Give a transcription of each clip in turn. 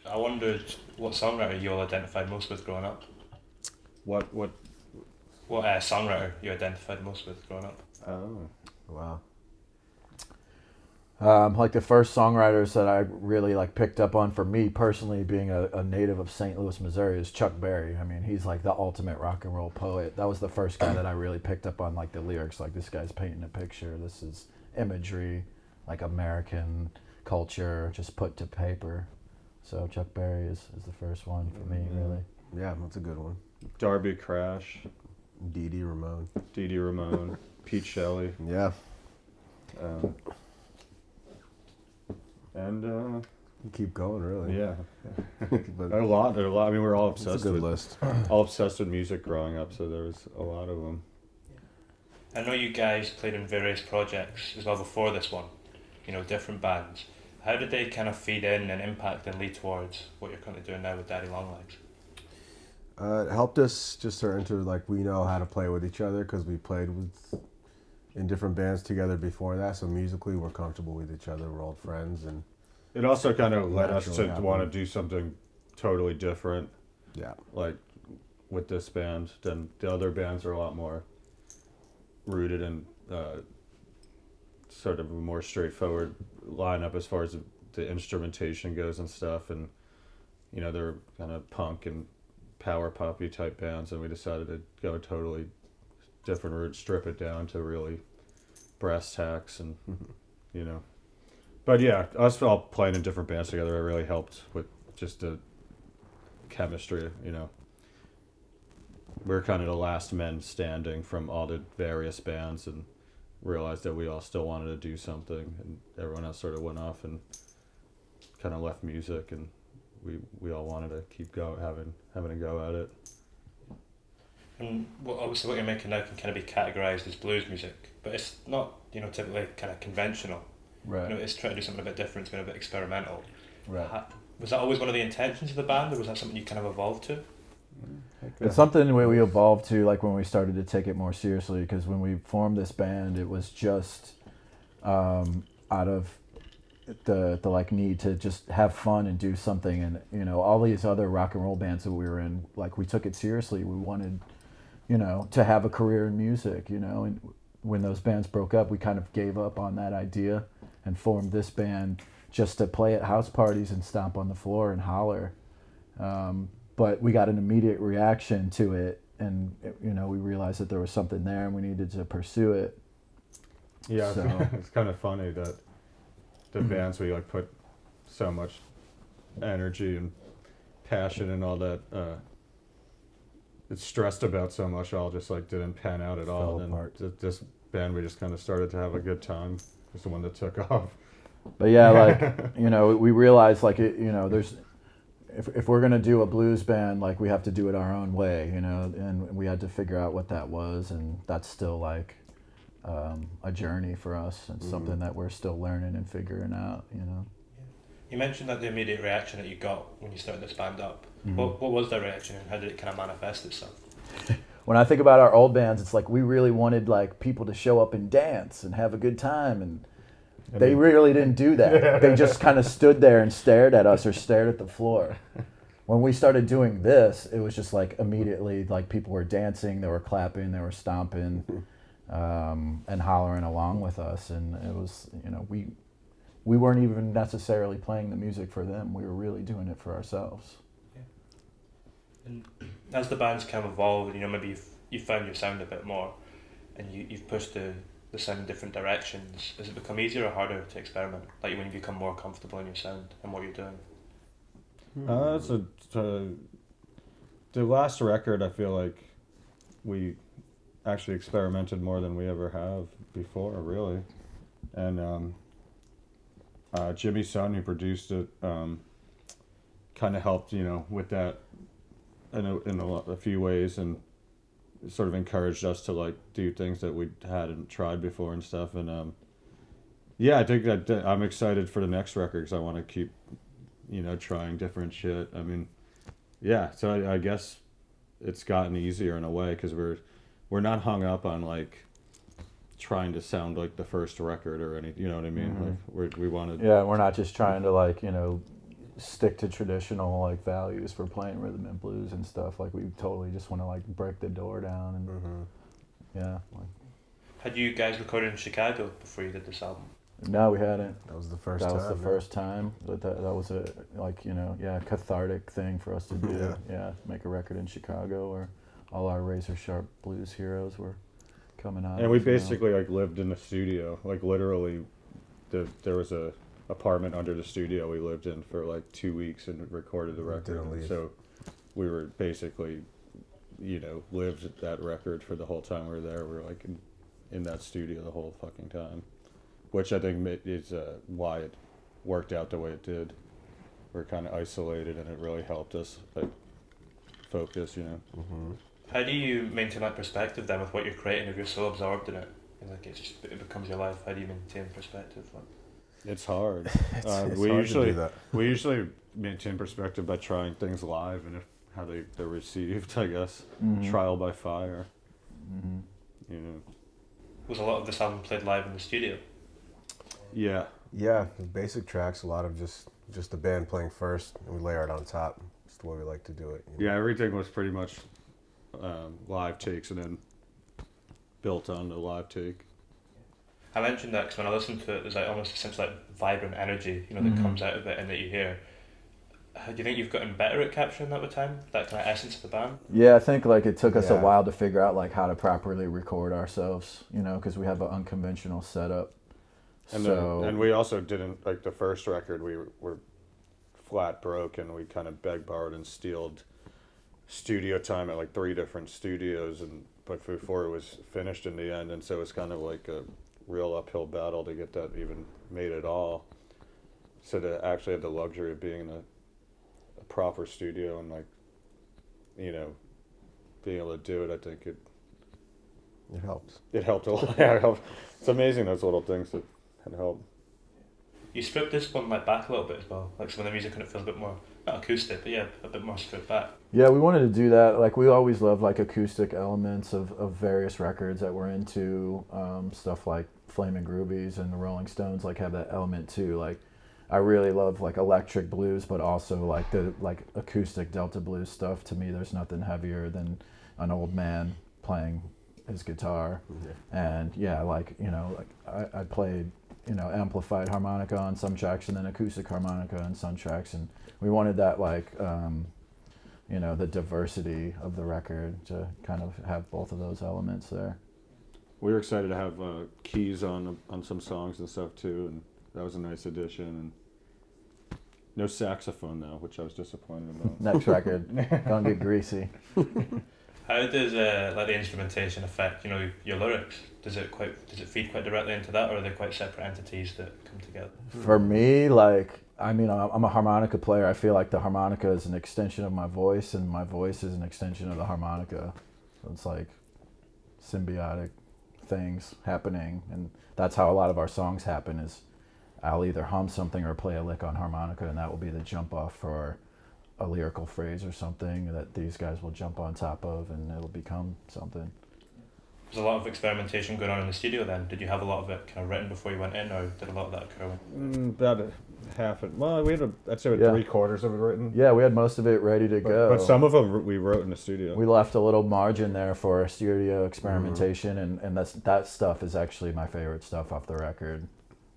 I wondered what songwriter you all identified most with growing up. What? What songwriter you identified most with growing up? Oh, Wow. Like the first songwriters that I really like picked up on for me personally, being a native of St. Louis, Missouri, is Chuck Berry. I mean, he's like the ultimate rock and roll poet. That was the first guy that I really picked up on like the lyrics. Like this guy's painting a picture. This is imagery, like American culture, just put to paper. So Chuck Berry is the first one for me, really. Yeah, that's a good one. Darby Crash, Dee Dee Ramone. Dee Dee Ramone, Pete Shelley, Yeah, um, and you keep going, really. yeah, But a lot. I mean, we're all it's a obsessed good with list. music growing up, so there was a lot of them. I know you guys played in various projects as well before this one, different bands. How did they kind of feed in and impact and lead towards what you're currently doing now with Daddy Longlegs? It helped us just turn into like we know how to play with each other because we played in different bands together before that. So musically, we're comfortable with each other. We're old friends, and It also kind of led us to Naturally want to happened. do something totally different, yeah, like with this band. Than the other bands are a lot more rooted in sort of a more straightforward lineup as far as the instrumentation goes and stuff, and they're kind of punk and power poppy type bands, and we decided to go a totally different route, strip it down to really brass tacks, and you know. But yeah, us all playing in different bands together, it really helped with just the chemistry. We're kind of the last men standing from all the various bands, and realized that we all still wanted to do something, and everyone else sort of went off and kind of left music, and we all wanted to keep having a go at it. And obviously what you're making now can kind of be categorised as blues music, but it's not, typically kind of conventional. Right. It's trying to do something a bit different, it's been a bit experimental. Right. Was that always one of the intentions of the band, or was that something you kind of evolved to? It's something we evolved to, like when we started to take it more seriously. Because when we formed this band, it was just out of the like need to just have fun and do something. And all these other rock and roll bands that we were in, like we took it seriously. We wanted, to have a career in music. And when those bands broke up, we kind of gave up on that idea and formed this band just to play at house parties and stomp on the floor and holler. But we got an immediate reaction to it, and we realized that there was something there, and we needed to pursue it. Yeah, So. it's kind of funny that the bands we like put so much energy and passion and all that it's stressed about so much all just like didn't pan out at all. Fell And apart. this band we just kind of started to have a good time. Was the one that took off. But yeah, like we realized like there's if we're gonna do a blues band, like we have to do it our own way, and we had to figure out what that was, and that's still like a journey for us, and something that we're still learning and figuring out. You mentioned that the immediate reaction that you got when you started this band up. Mm-hmm. What was that reaction, and how did it kind of manifest itself? When I think about our old bands, it's like we really wanted like people to show up and dance and have a good time, and they really didn't do that. They just kind of stood there and stared at us or stared at the floor. When we started doing this, it was just like immediately like people were dancing, they were clapping, they were stomping, and hollering along with us. And it was, we weren't even necessarily playing the music for them. We were really doing it for ourselves. And as the band's kind of evolved, maybe you've found your sound a bit more, and you've pushed the sound in different directions. Has it become easier or harder to experiment? Like when you become more comfortable in your sound and what you're doing? The last record, I feel like we actually experimented more than we ever have before, really. And Jimmy's son, who produced it, kind of helped, with that in a few ways, and sort of encouraged us to like do things that we hadn't tried before and stuff. And yeah, I think that I'm excited for the next record because I want to keep, trying different shit. I mean, yeah. So I guess it's gotten easier in a way because we're not hung up on like trying to sound like the first record or anything. You know what I mean? Mm-hmm. Like we wanted. Yeah, we're not just trying to like, stick to traditional like values for playing rhythm and blues and stuff. Like we totally just want to like break the door down and yeah. Like, Had you guys recorded in Chicago before you did this album? no, we hadn't. That was the first That time. was the first time. But that was a like cathartic thing for us to do. Yeah. Yeah, make a record in Chicago where all our razor sharp blues heroes were coming out. And we of, you know. basically like lived in the studio, like literally, there was a apartment under the studio we lived in for like 2 weeks and recorded the record. Didn't leave. So we were basically, lived that record for the whole time we were there. We were like in that studio the whole fucking time, which I think is why it worked out the way it did. We're kind of isolated, and it really helped us like focus. How do you maintain that perspective then with what you're creating if you're so absorbed in it? Like it becomes your life. How do you maintain perspective? It's hard. It's we hard usually to do that. we usually maintain perspective by trying things live and how they're received. I guess trial by fire. Was a lot of this album played live in the studio? Yeah. Yeah, the basic tracks, a lot of just the band playing first, and we layer it on top. It's the way we like to do it. Yeah, everything was pretty much live takes and then built on the live take. I mentioned that because when I listened to it, there's like almost a sense of like vibrant energy, that comes out of it and that you hear. Do you think you've gotten better at capturing that with time? That kind of essence of the band? Yeah, I think like it took us a Yeah. while to figure out like how to properly record ourselves, because we have an unconventional setup. And we also didn't, like the first record, we were flat broke and we kind of begged, borrowed, and stealed studio time at like 3 different studios, but before it was finished in the end, and so it was kind of like a real uphill battle to get that even made at all. So to actually have the luxury of being in a proper studio and like, being able to do it, I think it helps. It helped a lot. Yeah, it helped. It's amazing those little things that had helped. You stripped this one like back a little bit as well, like some of the music and it feels a bit more, not acoustic, but yeah, a bit more stripped back. Yeah, we wanted to do that. Like we always loved like acoustic elements of various records that we're into. Stuff like Flamin' Groovies and the Rolling Stones like have that element too. Like I really love like electric blues, but also like the like acoustic Delta blues stuff. To me, there's nothing heavier than an old man playing his guitar. And yeah, like I played amplified harmonica on some tracks and then acoustic harmonica on some tracks, and we wanted that like the diversity of the record to kind of have both of those elements there. We were excited to have keys on some songs and stuff too, and that was a nice addition. And no saxophone though, which I was disappointed about. Next record, gonna get greasy. How does like the instrumentation affect your lyrics? Does it feed quite directly into that, or are they quite separate entities that come together? For me, like I'm a harmonica player. I feel like the harmonica is an extension of my voice, and my voice is an extension of the harmonica. So it's like symbiotic things happening, and that's how a lot of our songs happen. Is I'll either hum something or play a lick on harmonica, and that will be the jump off for a lyrical phrase or something that these guys will jump on top of, and it'll become something. There's a lot of experimentation going on in the studio then. Did you have a lot of it kind of written before you went in, or did a lot of that occur when? About half it. Well, we had I'd say 3/4 of it written. Yeah, we had most of it ready to go. But some of them we wrote in the studio. We left a little margin there for studio experimentation, and that stuff is actually my favorite stuff off the record.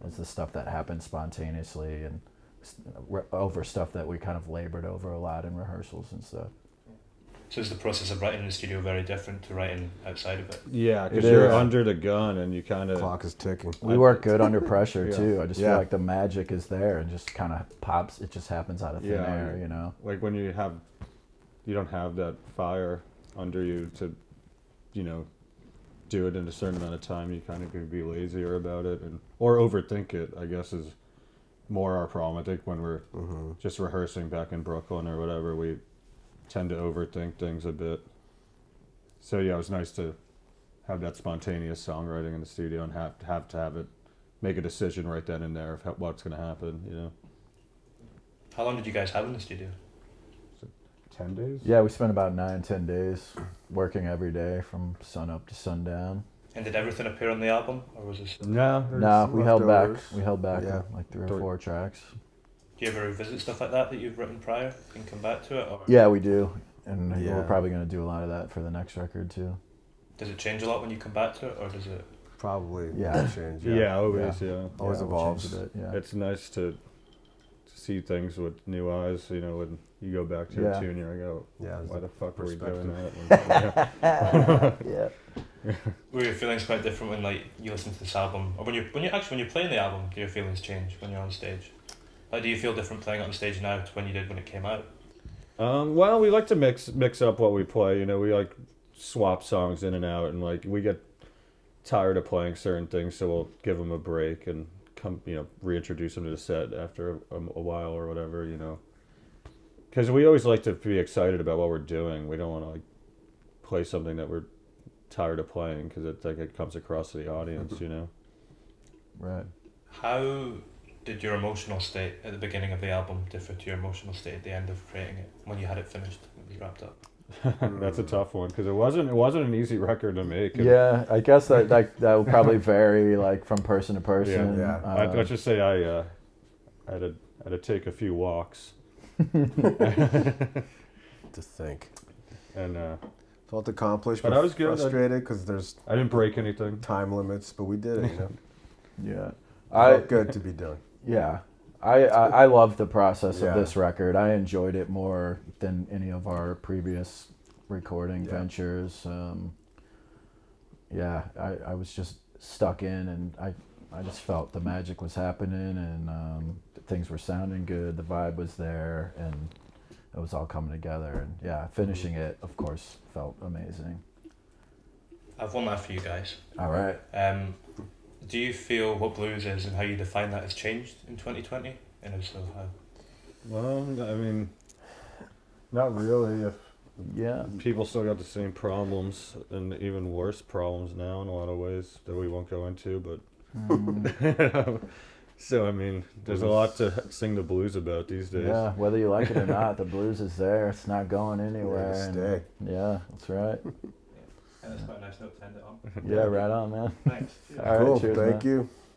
It's the stuff that happened spontaneously and over stuff that we kind of labored over a lot in rehearsals and stuff. So is the process of writing in the studio very different to writing outside of it? Yeah, because It you're is. under the gun and you kind of... Clock is ticking. We work good under pressure too. I just feel Yeah. like the magic is there and just kind of pops. It just happens out of thin air, Like when you don't have that fire under you to, do it in a certain amount of time, you kind of could be lazier about it or overthink it, I guess is more our problem. I think when we're just rehearsing back in Brooklyn or whatever, we tend to overthink things a bit. So yeah, it was nice to have that spontaneous songwriting in the studio and have to have it make a decision right then and there of what's going to happen, How long did you guys have in the studio? 10 days? Yeah, we spent about 9-10 days working every day from sun up to sundown. And did everything appear on the album, or was this? No. No, we held back. leftovers. We held back Yeah. like 3 or Three. 4 tracks. Do Do you ever revisit stuff like that you've written prior and come back to it? Or Yeah, we do, and Yeah. we're probably going to do a lot of that for the next record too. does it change a lot when you come back to it, or does it? Probably Yeah. change. Yeah, always. Yeah. Always we'll evolves. change a bit, yeah. It's nice to see things with new eyes. You know, when you go back to Yeah. a tune, you're like, oh, Yeah, why the fuck were we perspective. doing that? And, Yeah. Were your feelings quite different when like you listen to this album, or when you're playing the album? Do your feelings change when you're on stage? Like, do you feel different playing it on stage now to when you did when it came out? well, we like to mix up what we play. You know, we like swap songs in and out, and like we get tired of playing certain things, so we'll give them a break and reintroduce them to the set after a while or whatever. You know, because we always like to be excited about what we're doing. We don't want to like play something that we're tired of playing because it comes across to the audience. You know. Right. How did your emotional state at the beginning of the album differ to your emotional state at the end of creating it, when you had it finished, when it was wrapped up? That's a tough one because it wasn't an easy record to make. And Yeah, I guess that will probably vary like from person to person. Yeah. Let's just say I had to take a few walks To think. and Felt accomplished, But I was good. frustrated because there's I didn't break anything. time limits, but we did it. Yeah. Felt good to be done. Yeah. I love the process Yeah. of this record. I enjoyed it more than any of our previous recording ventures. I was just stuck in, and I just felt the magic was happening, and things were sounding good. The vibe was there, and it was all coming together. And yeah, finishing it, of course, felt amazing. I've one last for you guys. All right. Do you feel what blues is and how you define that has changed in 2020? And if so, how? Well, I mean, not really. If Yeah. people still got the same problems and even worse problems now in a lot of ways that we won't go into, but so I mean, there's a lot to sing the blues about these days. Yeah, whether you like it or not, the blues is there. It's not going anywhere. Here to and- stay. Yeah, that's right. Yeah, that's quite a nice note to end it on. Yeah, right on, man. Thanks. All right, Cool. cheers, Thank man. you.